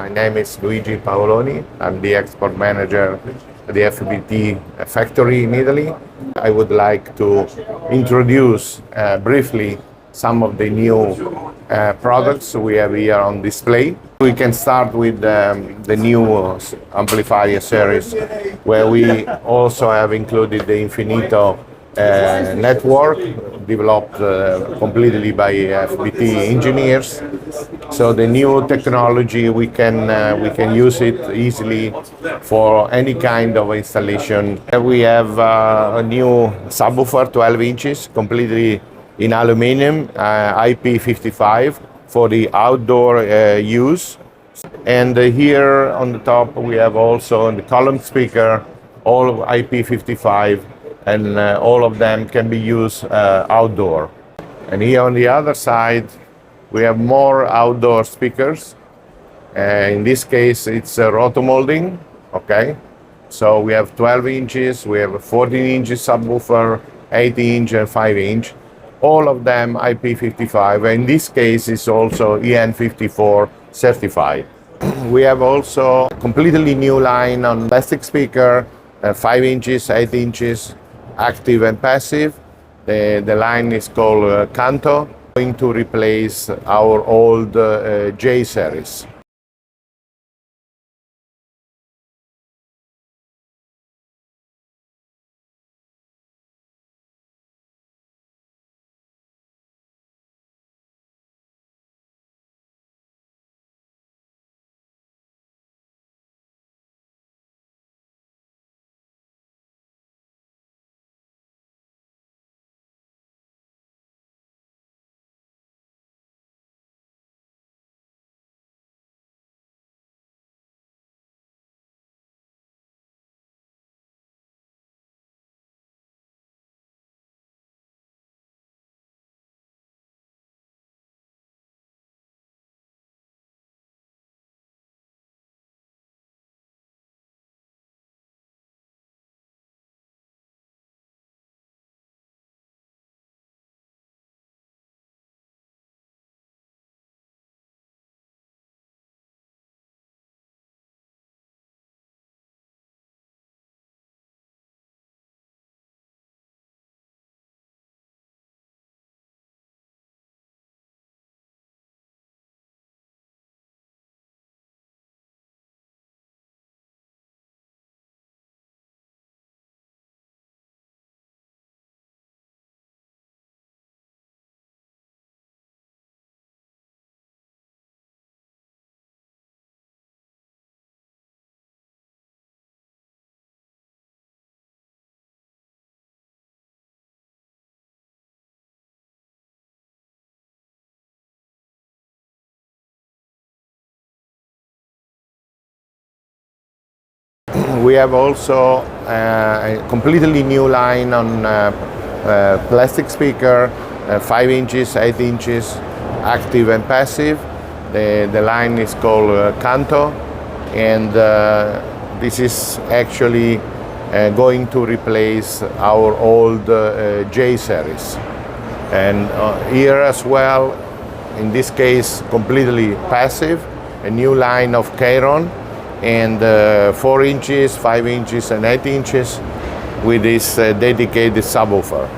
My name is Luigi Paoloni. I'm the export manager at the FBT factory in Italy. I would like to introduce briefly some of the new products we have here on display. We can start with the new amplifier series, where we also have included the Infinito network developed completely by FBT engineers. So the new technology, we can use it easily for any kind of installation. We have a new subwoofer, 12 inches, completely in aluminum, IP55 for the outdoor use. And here on the top we have also the column speaker, all IP55, and all of them can be used outdoor. And here on the other side we have more outdoor speakers. In this case it's rotomolding, okay? So we have 12 inches, we have a 14 inches subwoofer, 8 inch and 5 inch. All of them IP55. In this case it's also EN54 certified. We have also a completely new line on plastic speaker, 5 inches, 8 inches, active and passive. The line is called Canto, going to replace our old J series. We have also a completely new line on plastic speaker, 5 inches, 8 inches, active and passive. The line is called Canto, and this is actually going to replace our old J series. And here as well, in this case, completely passive, a new line of Chiron, and 4 inches, 5 inches and 8 inches with this dedicated subwoofer.